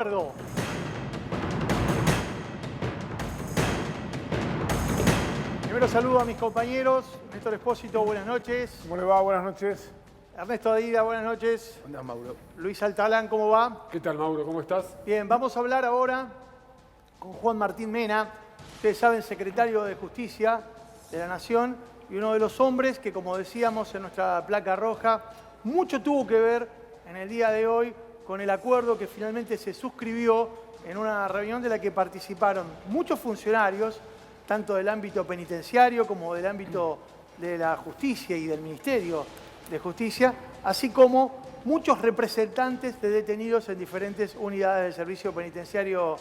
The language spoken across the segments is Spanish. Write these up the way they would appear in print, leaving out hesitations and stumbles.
Acuerdo. Primero saludo a mis compañeros. Néstor Espósito, buenas noches. ¿Cómo le va? Buenas noches. Ernesto Adida, buenas noches. ¿Cómo andás, Mauro? Luis Altalán, ¿cómo va? ¿Qué tal, Mauro? ¿Cómo estás? Bien, vamos a hablar ahora con Juan Martín Mena. Ustedes saben, secretario de Justicia de la Nación y uno de los hombres que, como decíamos en nuestra placa roja, mucho tuvo que ver en el día de hoy con el acuerdo que finalmente se suscribió en una reunión de la que participaron muchos funcionarios, tanto del ámbito penitenciario como del ámbito de la justicia y del Ministerio de Justicia, así como muchos representantes de detenidos en diferentes unidades del Servicio Penitenciario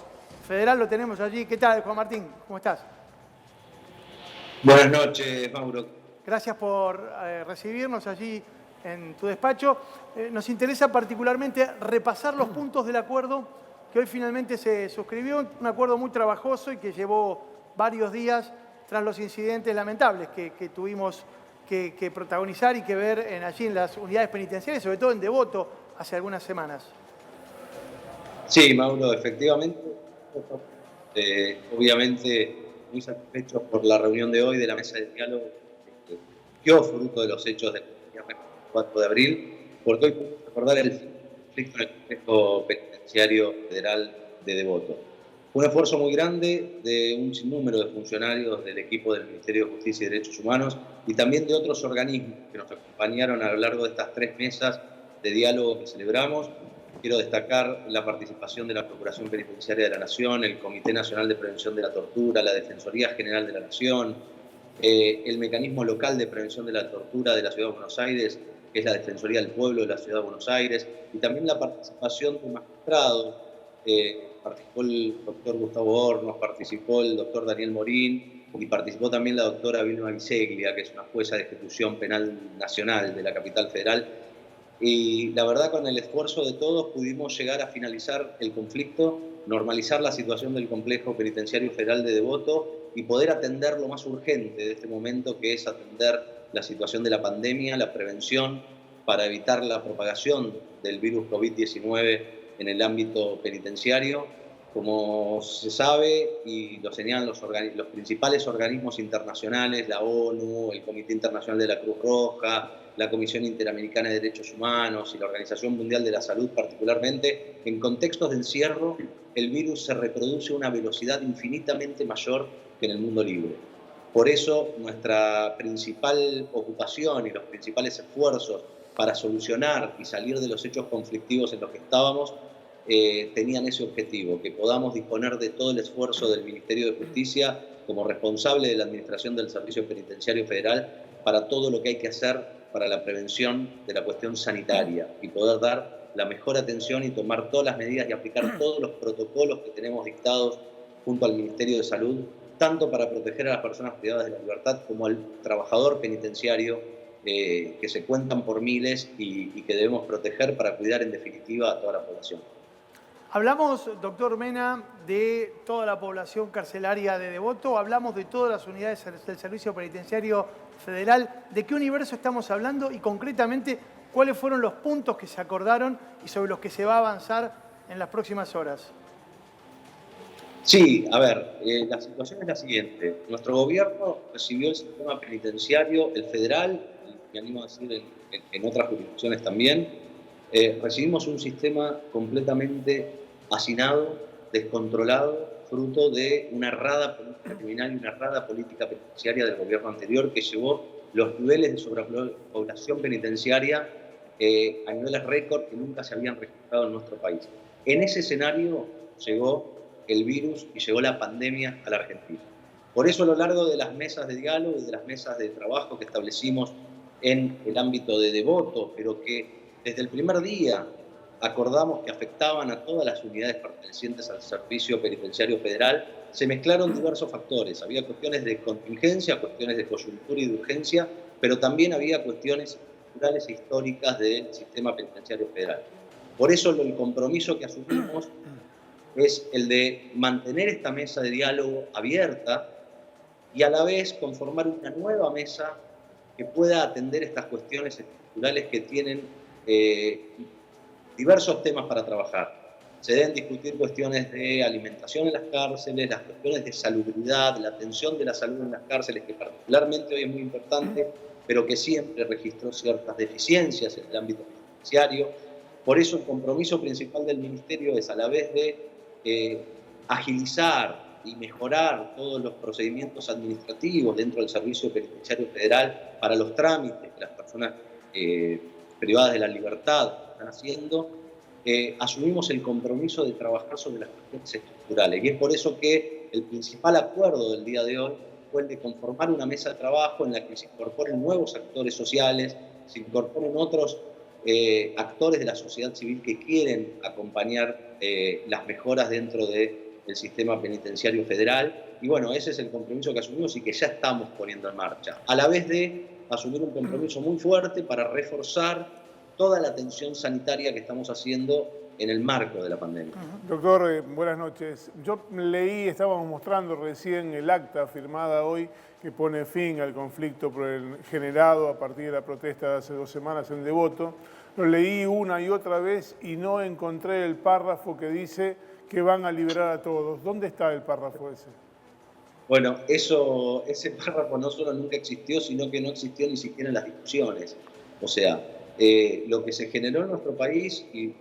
Federal. Lo tenemos allí. ¿Qué tal, Juan Martín? ¿Cómo estás? Buenas noches, Mauro. Gracias por recibirnos allí en tu despacho. Nos interesa particularmente repasar los puntos del acuerdo que hoy finalmente se suscribió, un acuerdo muy trabajoso y que llevó varios días tras los incidentes lamentables que tuvimos que protagonizar y que ver allí en las unidades penitenciarias, sobre todo en Devoto, hace algunas semanas. Sí, Mauro, efectivamente, obviamente muy satisfechos por la reunión de hoy de la mesa de diálogo que surgió fruto de los hechos del 4 de abril, porque hoy podemos recordar el conflicto en el complejo penitenciario federal de Devoto. Fue un esfuerzo muy grande de un sinnúmero de funcionarios del equipo del Ministerio de Justicia y Derechos Humanos y también de otros organismos que nos acompañaron a lo largo de estas 3 mesas de diálogo que celebramos. Quiero destacar la participación de la Procuración Penitenciaria de la Nación, el Comité Nacional de Prevención de la Tortura, la Defensoría General de la Nación, el Mecanismo Local de Prevención de la Tortura de la Ciudad de Buenos Aires, que es la Defensoría del Pueblo de la Ciudad de Buenos Aires, y también la participación de magistrados. Participó el doctor Gustavo Hornos, participó el doctor Daniel Morín y participó también la doctora Vilma Biseglia, que es una jueza de ejecución penal nacional de la capital federal. Y la verdad, con el esfuerzo de todos pudimos llegar a finalizar el conflicto, normalizar la situación del complejo penitenciario federal de Devoto y poder atender lo más urgente de este momento, que es atender la situación de la pandemia, la prevención para evitar la propagación del virus COVID-19 en el ámbito penitenciario. Como se sabe y lo señalan los principales organismos internacionales, la ONU, el Comité Internacional de la Cruz Roja, la Comisión Interamericana de Derechos Humanos y la Organización Mundial de la Salud particularmente, en contextos de encierro, el virus se reproduce a una velocidad infinitamente mayor que en el mundo libre. Por eso, nuestra principal ocupación y los principales esfuerzos para solucionar y salir de los hechos conflictivos en los que estábamos tenían ese objetivo, que podamos disponer de todo el esfuerzo del Ministerio de Justicia como responsable de la administración del Servicio Penitenciario Federal para todo lo que hay que hacer para la prevención de la cuestión sanitaria y poder dar la mejor atención y tomar todas las medidas y aplicar todos los protocolos que tenemos dictados junto al Ministerio de Salud, tanto para proteger a las personas privadas de la libertad como al trabajador penitenciario, que se cuentan por miles y que debemos proteger para cuidar en definitiva a toda la población. Hablamos, doctor Mena, de toda la población carcelaria de Devoto, hablamos de todas las unidades del Servicio Penitenciario Federal. ¿De qué universo estamos hablando y concretamente cuáles fueron los puntos que se acordaron y sobre los que se va a avanzar en las próximas horas? Sí, a ver, la situación es la siguiente. Nuestro gobierno recibió el sistema penitenciario, el federal, y me animo a decir en otras jurisdicciones también, recibimos un sistema completamente hacinado, descontrolado, fruto de una errada política criminal y una errada política penitenciaria del gobierno anterior que llevó los niveles de sobrepoblación penitenciaria a niveles récord que nunca se habían registrado en nuestro país. En ese escenario llegó el virus y llegó la pandemia a la Argentina. Por eso, a lo largo de las mesas de diálogo y de las mesas de trabajo que establecimos en el ámbito de Devoto, pero que desde el primer día acordamos que afectaban a todas las unidades pertenecientes al Servicio Penitenciario Federal, se mezclaron diversos factores. Había cuestiones de contingencia, cuestiones de coyuntura y de urgencia, pero también había cuestiones culturales e históricas del sistema penitenciario federal. Por eso el compromiso que asumimos es el de mantener esta mesa de diálogo abierta y a la vez conformar una nueva mesa que pueda atender estas cuestiones estructurales que tienen diversos temas para trabajar. se deben discutir cuestiones de alimentación en las cárceles, las cuestiones de salubridad, la atención de la salud en las cárceles, que particularmente hoy es muy importante, pero que siempre registró ciertas deficiencias en el ámbito penitenciario. Por eso el compromiso principal del Ministerio es, a la vez de agilizar y mejorar todos los procedimientos administrativos dentro del Servicio Penitenciario Federal para los trámites que las personas privadas de la libertad están haciendo, asumimos el compromiso de trabajar sobre las cuestiones estructurales. Y es por eso que el principal acuerdo del día de hoy fue el de conformar una mesa de trabajo en la que se incorporen nuevos actores sociales, se incorporen otros actores de la sociedad civil que quieren acompañar las mejoras dentro del sistema penitenciario federal. Y bueno, ese es el compromiso que asumimos y que ya estamos poniendo en marcha. A la vez de asumir un compromiso muy fuerte para reforzar toda la atención sanitaria que estamos haciendo en el marco de la pandemia. Doctor, buenas noches. Yo estábamos mostrando recién el acta firmada hoy que pone fin al conflicto generado a partir de la protesta de hace 2 semanas en Devoto. Lo leí una y otra vez y no encontré el párrafo que dice que van a liberar a todos. ¿Dónde está el párrafo ese? Bueno, ese párrafo no solo nunca existió, sino que no existió ni siquiera en las discusiones. O sea, lo que se generó en nuestro país, y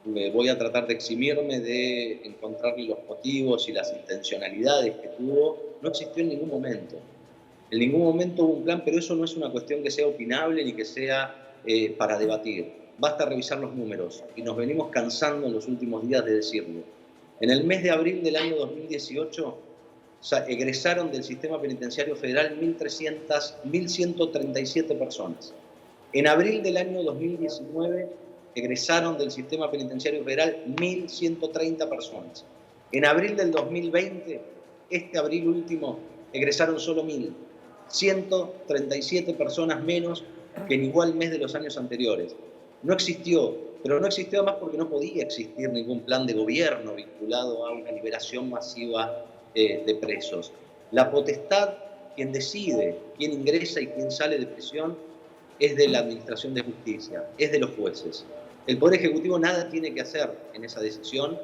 me voy a tratar de eximirme de encontrarle los motivos y las intencionalidades que tuvo, no existió en ningún momento. En ningún momento hubo un plan, pero eso no es una cuestión que sea opinable ni que sea para debatir. Basta revisar los números, y nos venimos cansando en los últimos días de decirlo. En el mes de abril del año 2018, egresaron del sistema penitenciario federal 1.137 personas. En abril del año 2019 egresaron del sistema penitenciario federal 1.130 personas. En abril del 2020, este abril último, egresaron solo 1.000. 137 personas menos que en igual mes de los años anteriores. No existió, pero no existió además porque no podía existir ningún plan de gobierno vinculado a una liberación masiva de presos. La potestad, quien decide quién ingresa y quién sale de prisión, es de la Administración de Justicia, es de los jueces. El Poder Ejecutivo nada tiene que hacer en esa decisión,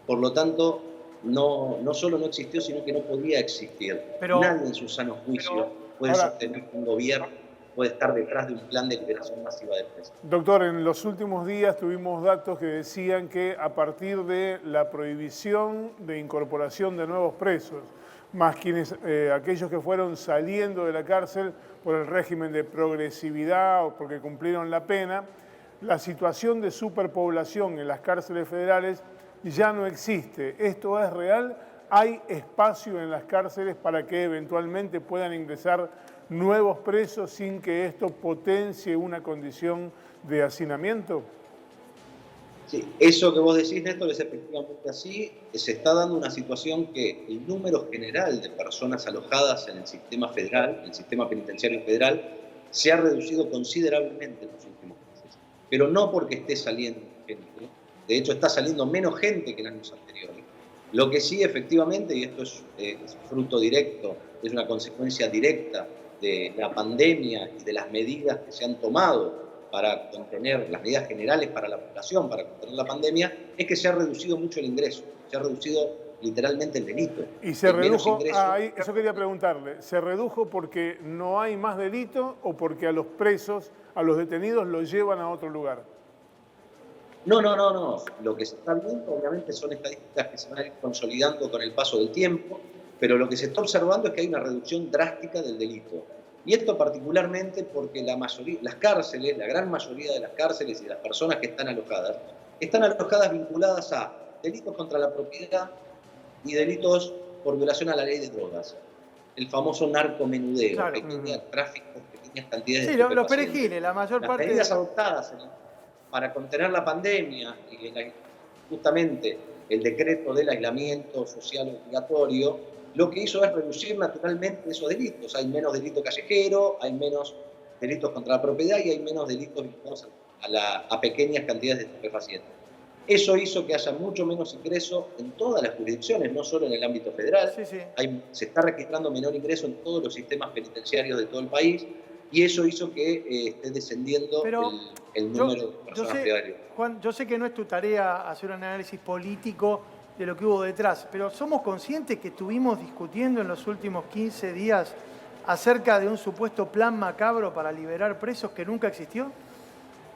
por lo tanto, no solo no existió, sino que no podía existir. Nadie en su sano juicio puede sostener que un gobierno puede estar detrás de un plan de liberación masiva de presos. Doctor, en los últimos días tuvimos datos que decían que a partir de la prohibición de incorporación de nuevos presos, más aquellos que fueron saliendo de la cárcel por el régimen de progresividad o porque cumplieron la pena, la situación de superpoblación en las cárceles federales ya no existe. ¿Esto es real? ¿Hay espacio en las cárceles para que eventualmente puedan ingresar nuevos presos sin que esto potencie una condición de hacinamiento? Sí, eso que vos decís, Néstor, es efectivamente así. Se está dando una situación que el número general de personas alojadas en el sistema federal, en el sistema penitenciario federal, se ha reducido considerablemente en los últimos meses. Pero no porque esté saliendo gente. De hecho, está saliendo menos gente que en años anteriores. Lo que sí, efectivamente, y esto es fruto directo, es una consecuencia directa de la pandemia y de las medidas que se han tomado para contener, las medidas generales para la población, para contener la pandemia, es que se ha reducido mucho el ingreso, se ha reducido literalmente el delito. Y se redujo, eso quería preguntarle, ¿se redujo porque no hay más delito o porque a los presos, a los detenidos, los llevan a otro lugar? No. Lo que se está viendo, obviamente, son estadísticas que se van a ir consolidando con el paso del tiempo, pero lo que se está observando es que hay una reducción drástica del delito. Y esto particularmente porque las cárceles, la gran mayoría de las cárceles y de las personas que están alojadas vinculadas a delitos contra la propiedad y delitos por violación a la ley de drogas. El famoso narcomenudeo, claro. Tráfico de pequeñas cantidades de los perejines, la mayor parte. Las medidas adoptadas para contener la pandemia y justamente el decreto del aislamiento social obligatorio, lo que hizo es reducir naturalmente esos delitos. Hay menos delito callejero, hay menos delitos contra la propiedad y hay menos delitos vinculados a pequeñas cantidades de estupefacientes. Eso hizo que haya mucho menos ingreso en todas las jurisdicciones, no solo en el ámbito federal. Sí. Se está registrando menor ingreso en todos los sistemas penitenciarios de todo el país y eso hizo que esté descendiendo Pero el número de personas diarias. Juan, yo sé que no es tu tarea hacer un análisis político de lo que hubo detrás, pero ¿somos conscientes que estuvimos discutiendo en los últimos 15 días acerca de un supuesto plan macabro para liberar presos que nunca existió?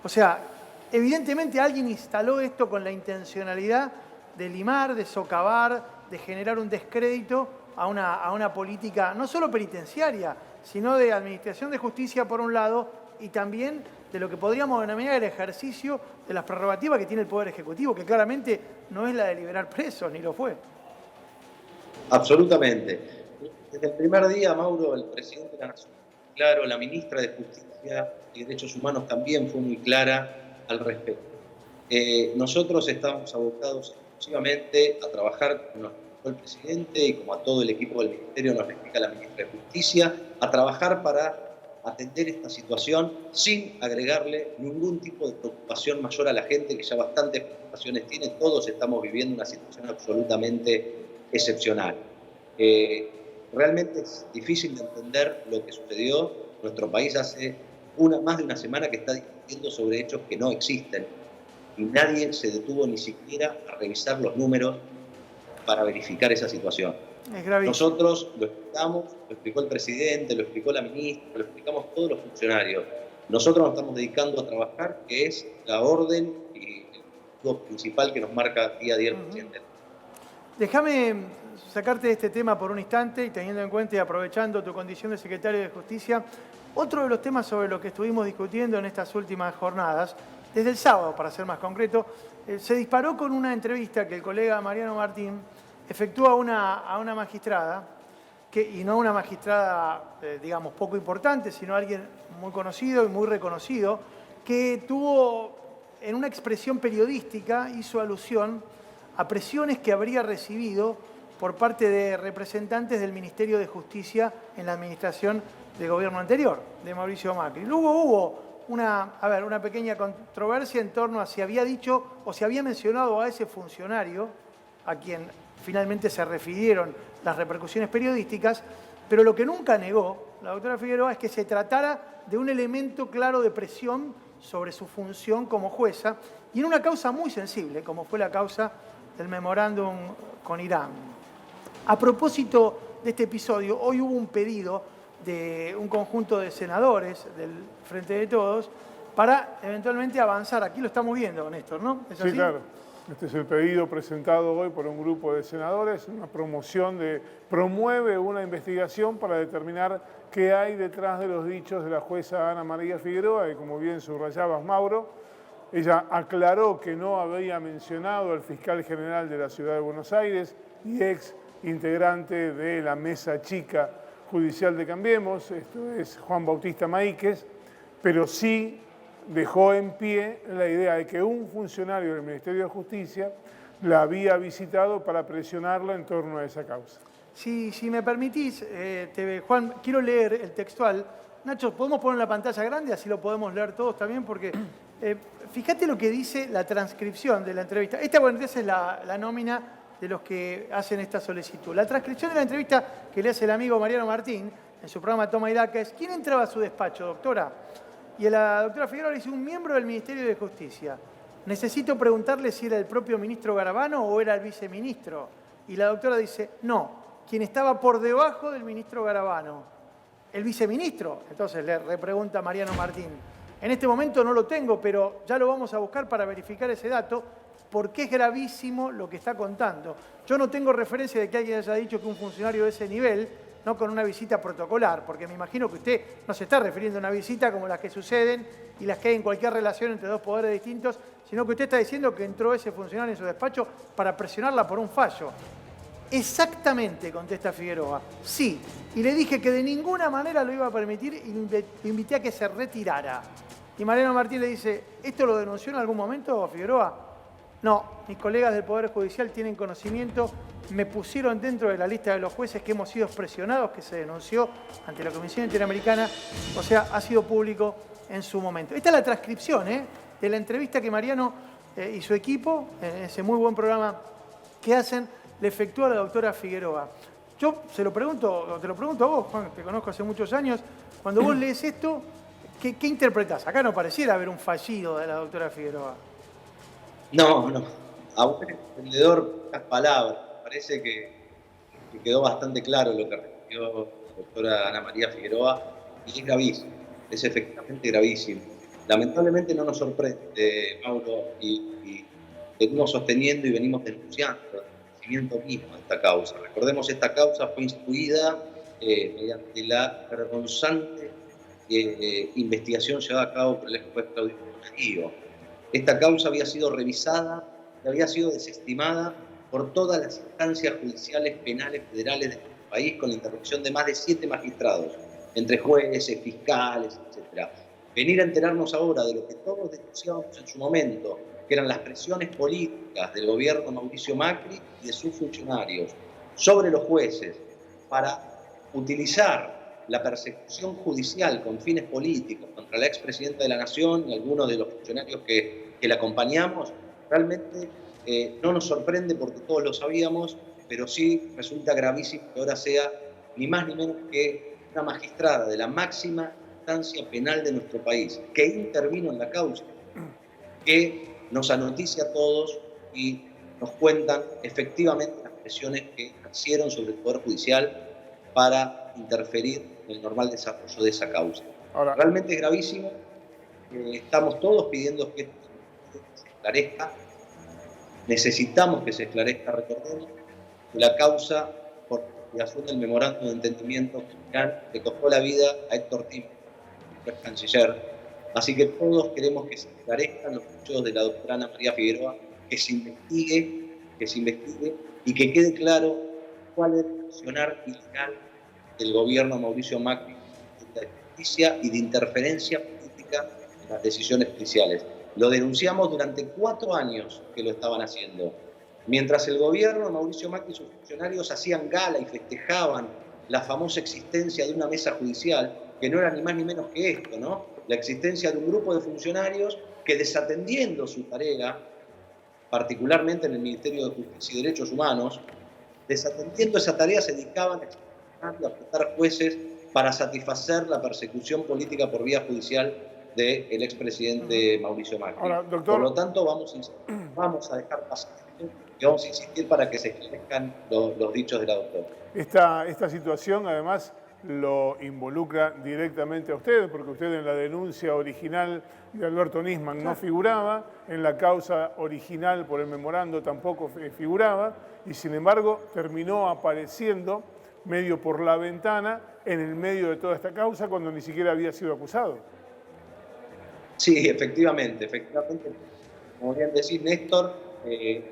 O sea, evidentemente alguien instaló esto con la intencionalidad de limar, de socavar, de generar un descrédito a una política no solo penitenciaria, sino de administración de justicia por un lado y también de lo que podríamos denominar el ejercicio de las prerrogativas que tiene el Poder Ejecutivo, que claramente no es la de liberar presos, ni lo fue. Absolutamente. Desde el primer día, Mauro, el presidente de la Nación, claro, la ministra de Justicia y Derechos Humanos también fue muy clara al respecto. Nosotros estamos abocados exclusivamente a trabajar, como nos explicó el presidente y como a todo el equipo del Ministerio nos explica la ministra de Justicia, a trabajar para atender esta situación sin agregarle ningún tipo de preocupación mayor a la gente, que ya bastantes preocupaciones tiene. Todos estamos viviendo una situación absolutamente excepcional. Realmente es difícil de entender lo que sucedió. Nuestro país hace más de una semana que está discutiendo sobre hechos que no existen y nadie se detuvo ni siquiera a revisar los números para verificar esa situación. Es gravísimo. Nosotros lo explicamos, lo explicó el presidente, lo explicó la ministra, lo explicamos todos los funcionarios. Nosotros nos estamos dedicando a trabajar, que es la orden y el objetivo principal que nos marca día a día el presidente. Déjame sacarte de este tema por un instante y teniendo en cuenta y aprovechando tu condición de secretario de Justicia, otro de los temas sobre los que estuvimos discutiendo en estas últimas jornadas, desde el sábado para ser más concreto, se disparó con una entrevista que el colega Mariano Martín efectúa a una magistrada, y no una magistrada, digamos, poco importante, sino alguien muy conocido y muy reconocido, que tuvo, en una expresión periodística, hizo alusión a presiones que habría recibido por parte de representantes del Ministerio de Justicia en la administración del gobierno anterior, de Mauricio Macri. Luego hubo una pequeña controversia en torno a si había dicho o si había mencionado a ese funcionario, a quien finalmente se refirieron las repercusiones periodísticas, pero lo que nunca negó la doctora Figueroa es que se tratara de un elemento claro de presión sobre su función como jueza y en una causa muy sensible, como fue la causa del memorándum con Irán. A propósito de este episodio, hoy hubo un pedido de un conjunto de senadores del Frente de Todos para eventualmente avanzar. Aquí lo estamos viendo, Néstor, ¿no? ¿Es así? Sí, claro. Este es el pedido presentado hoy por un grupo de senadores, una promueve una investigación para determinar qué hay detrás de los dichos de la jueza Ana María Figueroa, y como bien subrayabas, Mauro, ella aclaró que no había mencionado al fiscal general de la Ciudad de Buenos Aires y ex integrante de la mesa chica judicial de Cambiemos, esto es Juan Bautista Maíquez, pero sí dejó en pie la idea de que un funcionario del Ministerio de Justicia la había visitado para presionarla en torno a esa causa. Si me permitís, Juan, quiero leer el textual. Nacho, ¿podemos poner en la pantalla grande? Así lo podemos leer todos también, porque fíjate lo que dice la transcripción de la entrevista. Esta, bueno, esa es la nómina de los que hacen esta solicitud. La transcripción de la entrevista que le hace el amigo Mariano Martín en su programa Toma y Daca es: ¿quién entraba a su despacho, doctora? Y la doctora Figueroa le dice: un miembro del Ministerio de Justicia. Necesito preguntarle si era el propio ministro Garabano o era el viceministro. Y la doctora dice: no, quien estaba por debajo del ministro Garabano. ¿El viceministro? Entonces le repregunta Mariano Martín: en este momento no lo tengo, pero ya lo vamos a buscar para verificar ese dato, porque es gravísimo lo que está contando. Yo no tengo referencia de que alguien haya dicho que un funcionario de ese nivel, no con una visita protocolar, porque me imagino que usted no se está refiriendo a una visita como las que suceden y las que hay en cualquier relación entre dos poderes distintos, sino que usted está diciendo que entró ese funcionario en su despacho para presionarla por un fallo. Exactamente, contesta Figueroa. Sí, y le dije que de ninguna manera lo iba a permitir y le invité a que se retirara. Y Mariano Martín le dice: ¿esto lo denunció en algún momento, Figueroa? No, mis colegas del Poder Judicial tienen conocimiento, me pusieron dentro de la lista de los jueces que hemos sido presionados, que se denunció ante la Comisión Interamericana, o sea, ha sido público en su momento. Esta es la transcripción de la entrevista que Mariano y su equipo, en ese muy buen programa que hacen, le efectúa a la doctora Figueroa. Yo te lo pregunto a vos, Juan, te conozco hace muchos años, Cuando vos lees esto, ¿qué interpretás? Acá no pareciera haber un fallido de la doctora Figueroa. No, no. A buen entendedor, pocas palabras. Parece que quedó bastante claro lo que refirió la doctora Ana María Figueroa, y es gravísimo, es efectivamente gravísimo. Lamentablemente no nos sorprende, Mauro, y venimos sosteniendo y venimos denunciando el crecimiento mismo de esta causa. Recordemos, esta causa fue instituida mediante la vergonzante investigación llevada a cabo por el juez Claudio Monagio. Esta causa había sido revisada y había sido desestimada por todas las instancias judiciales penales federales de nuestro país, con la intervención de más de 7 magistrados, entre jueces, fiscales, etc. Venir a enterarnos ahora de lo que todos denunciábamos en su momento, que eran las presiones políticas del gobierno Mauricio Macri y de sus funcionarios sobre los jueces para utilizar la persecución judicial con fines políticos contra la expresidenta de la Nación y algunos de los funcionarios que la acompañamos, realmente no nos sorprende porque todos lo sabíamos, pero sí resulta gravísimo que ahora sea ni más ni menos que una magistrada de la máxima instancia penal de nuestro país, que intervino en la causa, que nos anoticia a todos y nos cuentan efectivamente las presiones que ejercieron sobre el Poder Judicial para interferir en el normal desarrollo de esa causa. Ahora, realmente es gravísimo, estamos todos pidiendo que esto se esclarezca, necesitamos que se esclarezca, recordemos, que la causa por creación del memorando de entendimiento le costó la vida a Héctor Timm, el canciller. Así que todos queremos que se esclarezcan los hechos de la doctora Ana María Figueroa, que se investigue y que quede claro cuál es el accionar ilegal del gobierno Mauricio Macri de justicia y de interferencia política en las decisiones judiciales. Lo denunciamos durante 4 años que lo estaban haciendo. Mientras el gobierno de Mauricio Macri y sus funcionarios hacían gala y festejaban la famosa existencia de una mesa judicial, que no era ni más ni menos que esto, ¿no? La existencia de un grupo de funcionarios que, desatendiendo su tarea, particularmente en el Ministerio de Justicia y Derechos Humanos, desatendiendo esa tarea, se dedicaban a apretar jueces para satisfacer la persecución política por vía judicial del expresidente Mauricio Macri. ahora, doctor, por lo tanto, vamos a dejar pasar y vamos a insistir para que se esclarezcan los dichos de la doctora. Esta situación, además, lo involucra directamente a usted, porque usted en la denuncia original de Alberto Nisman no figuraba, en la causa original por el memorando tampoco figuraba, y sin embargo terminó apareciendo medio por la ventana en el medio de toda esta causa cuando ni siquiera había sido acusado. Sí, efectivamente. Como bien decís, Néstor,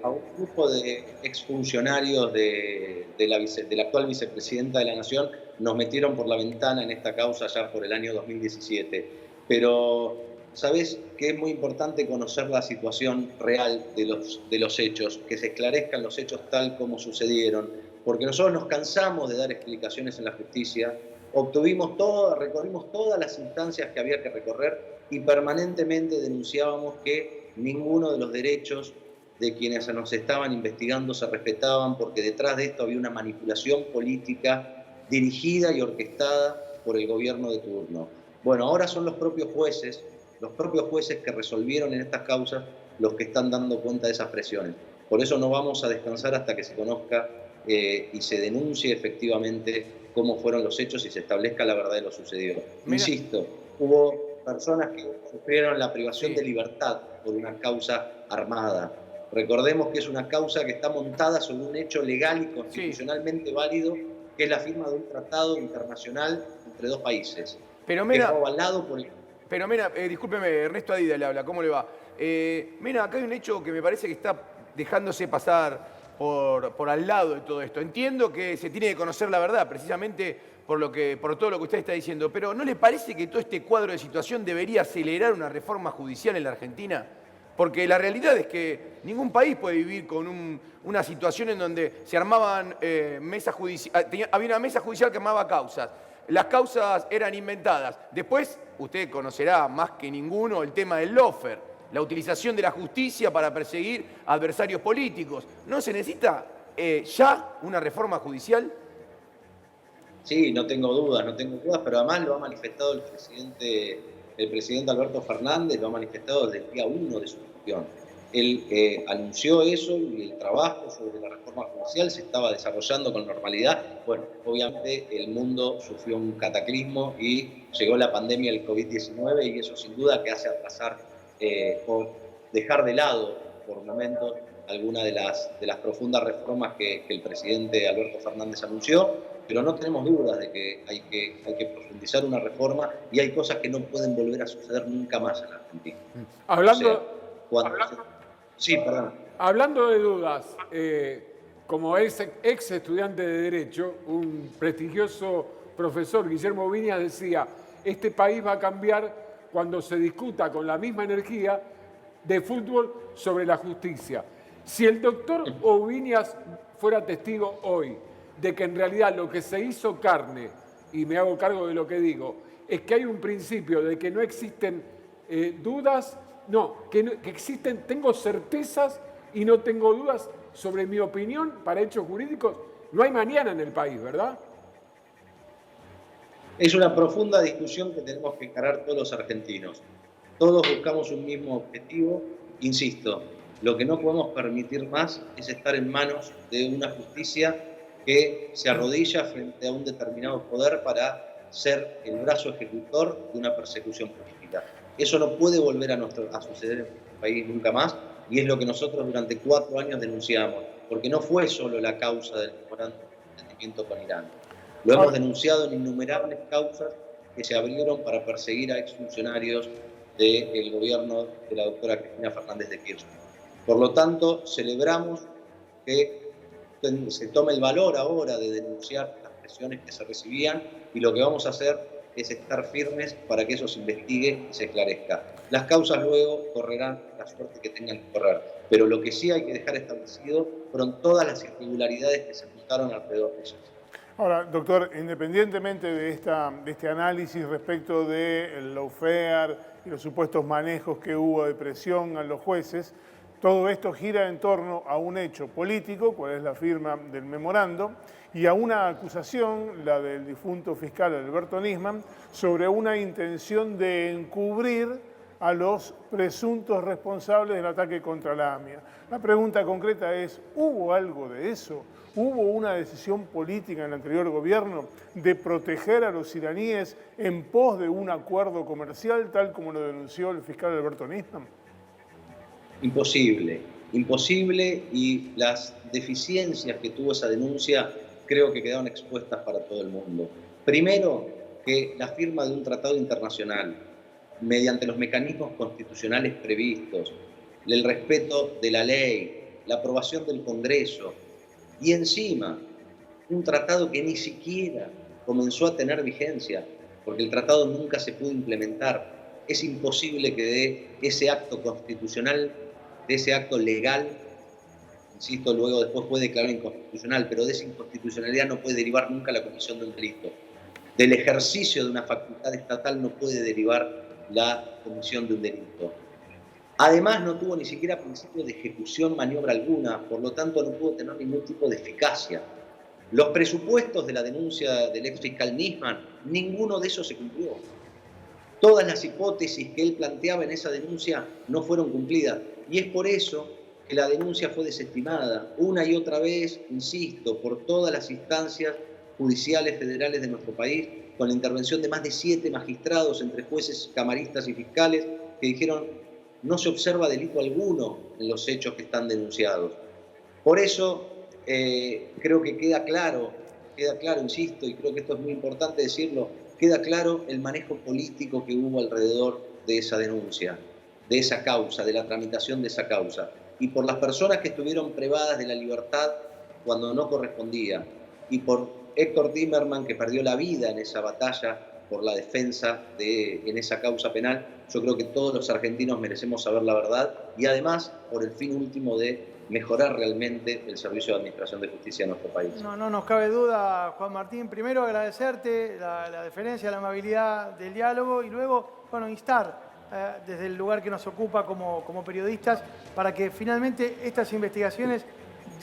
a un grupo de exfuncionarios de la actual vicepresidenta de la Nación nos metieron por la ventana en esta causa ya por el año 2017. Pero, ¿sabés que es muy importante conocer la situación real de los hechos, que se esclarezcan los hechos tal como sucedieron? Porque nosotros nos cansamos de dar explicaciones en la justicia, recorrimos todas las instancias que había que recorrer y permanentemente denunciábamos que ninguno de los derechos de quienes nos estaban investigando se respetaban, porque detrás de esto había una manipulación política dirigida y orquestada por el gobierno de turno. Bueno, ahora son los propios jueces que resolvieron en estas causas los que están dando cuenta de esas presiones. Por eso no vamos a descansar hasta que se conozca y se denuncie efectivamente cómo fueron los hechos y se establezca la verdad de lo sucedido. Insisto, hubo personas que sufrieron la privación de libertad por una causa armada. Recordemos que es una causa que está montada sobre un hecho legal y constitucionalmente válido, que es la firma de un tratado internacional entre 2 países. Pero Mena, avalado por el... Pero Mena, discúlpeme, Ernesto Adida le habla, ¿cómo le va? Mena, acá hay un hecho que me parece que está dejándose pasar por al lado de todo esto. Entiendo que se tiene que conocer la verdad, precisamente por todo lo que usted está diciendo, pero ¿no le parece que todo este cuadro de situación debería acelerar una reforma judicial en la Argentina? Porque la realidad es que ningún país puede vivir con una situación en donde se armaban mesas judiciales, había una mesa judicial que armaba causas. Las causas eran inventadas. Después, usted conocerá más que ninguno el tema del lawfare, la utilización de la justicia para perseguir adversarios políticos. ¿No se necesita ya una reforma judicial? Sí, no tengo dudas, pero además lo ha manifestado el presidente Alberto Fernández, lo ha manifestado desde el día 1 de su gestión. Él anunció eso y el trabajo sobre la reforma judicial se estaba desarrollando con normalidad. Bueno, obviamente el mundo sufrió un cataclismo y llegó la pandemia del COVID-19 y eso sin duda que hace atrasar o dejar de lado por momentos algunas de las profundas reformas que el presidente Alberto Fernández anunció. Pero no tenemos dudas de que hay que profundizar una reforma y hay cosas que no pueden volver a suceder nunca más en la Argentina. Sí, perdón. Hablando de dudas, como ex estudiante de Derecho, un prestigioso profesor, Guillermo Viñas, decía, este país va a cambiar cuando se discuta con la misma energía de fútbol sobre la justicia. Si el doctor Viñas fuera testigo hoy de que en realidad lo que se hizo carne, y me hago cargo de lo que digo, es que hay un principio de que no existen dudas, que existen, tengo certezas y no tengo dudas sobre mi opinión para hechos jurídicos, no hay mañana en el país, ¿verdad? Es una profunda discusión que tenemos que encarar todos los argentinos. Todos buscamos un mismo objetivo, insisto, lo que no podemos permitir más es estar en manos de una justicia que se arrodilla frente a un determinado poder para ser el brazo ejecutor de una persecución política. Eso no puede volver a suceder en nuestro país nunca más y es lo que nosotros durante 4 años denunciamos, porque no fue solo la causa del memorándum de entendimiento con Irán. Lo hemos denunciado en innumerables causas que se abrieron para perseguir a exfuncionarios del gobierno de la doctora Cristina Fernández de Kirchner. Por lo tanto, celebramos que se tome el valor ahora de denunciar las presiones que se recibían y lo que vamos a hacer es estar firmes para que eso se investigue y se esclarezca. Las causas luego correrán la suerte que tengan que correr, pero lo que sí hay que dejar establecido fueron todas las irregularidades que se juntaron alrededor de ellas. Ahora, doctor, independientemente de este análisis respecto del lawfare y los supuestos manejos que hubo de presión a los jueces, todo esto gira en torno a un hecho político, cuál es la firma del memorando, y a una acusación, la del difunto fiscal Alberto Nisman, sobre una intención de encubrir a los presuntos responsables del ataque contra la AMIA. La pregunta concreta es, ¿hubo algo de eso? ¿Hubo una decisión política en el anterior gobierno de proteger a los iraníes en pos de un acuerdo comercial, tal como lo denunció el fiscal Alberto Nisman? Imposible, y las deficiencias que tuvo esa denuncia creo que quedaron expuestas para todo el mundo. Primero, que la firma de un tratado internacional, mediante los mecanismos constitucionales previstos, el respeto de la ley, la aprobación del Congreso, y encima un tratado que ni siquiera comenzó a tener vigencia, porque el tratado nunca se pudo implementar. Es imposible que de ese acto constitucional, de ese acto legal, insisto, luego después puede declarar inconstitucional, pero de esa inconstitucionalidad no puede derivar nunca la comisión de un delito. Del ejercicio de una facultad estatal no puede derivar la comisión de un delito. Además, no tuvo ni siquiera principio de ejecución, maniobra alguna, por lo tanto no pudo tener ningún tipo de eficacia. Los presupuestos de la denuncia del ex fiscal Nisman, ninguno de esos se cumplió. Todas las hipótesis que él planteaba en esa denuncia no fueron cumplidas y es por eso que la denuncia fue desestimada una y otra vez, insisto, por todas las instancias judiciales federales de nuestro país, con la intervención de más de 7 magistrados entre jueces, camaristas y fiscales que dijeron no se observa delito alguno en los hechos que están denunciados. Por eso creo que queda claro, insisto, y creo que esto es muy importante decirlo, queda claro el manejo político que hubo alrededor de esa denuncia, de esa causa, de la tramitación de esa causa. Y por las personas que estuvieron privadas de la libertad cuando no correspondía, y por Héctor Timerman, que perdió la vida en esa batalla por la defensa en esa causa penal, yo creo que todos los argentinos merecemos saber la verdad y además por el fin último de mejorar realmente el servicio de administración de justicia en nuestro país. No nos cabe duda, Juan Martín. Primero agradecerte la deferencia, la amabilidad del diálogo y luego, instar desde el lugar que nos ocupa como periodistas para que finalmente estas investigaciones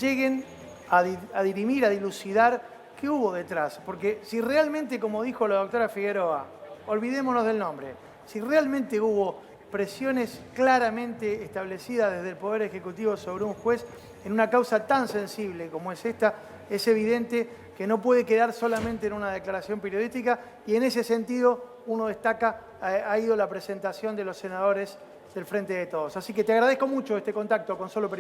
lleguen a dirimir, a dilucidar ¿qué hubo detrás? Porque si realmente, como dijo la doctora Figueroa, olvidémonos del nombre, si realmente hubo presiones claramente establecidas desde el Poder Ejecutivo sobre un juez en una causa tan sensible como es esta, es evidente que no puede quedar solamente en una declaración periodística, y en ese sentido uno destaca, ha ido la presentación de los senadores del Frente de Todos. Así que te agradezco mucho este contacto con Solo Periodismo.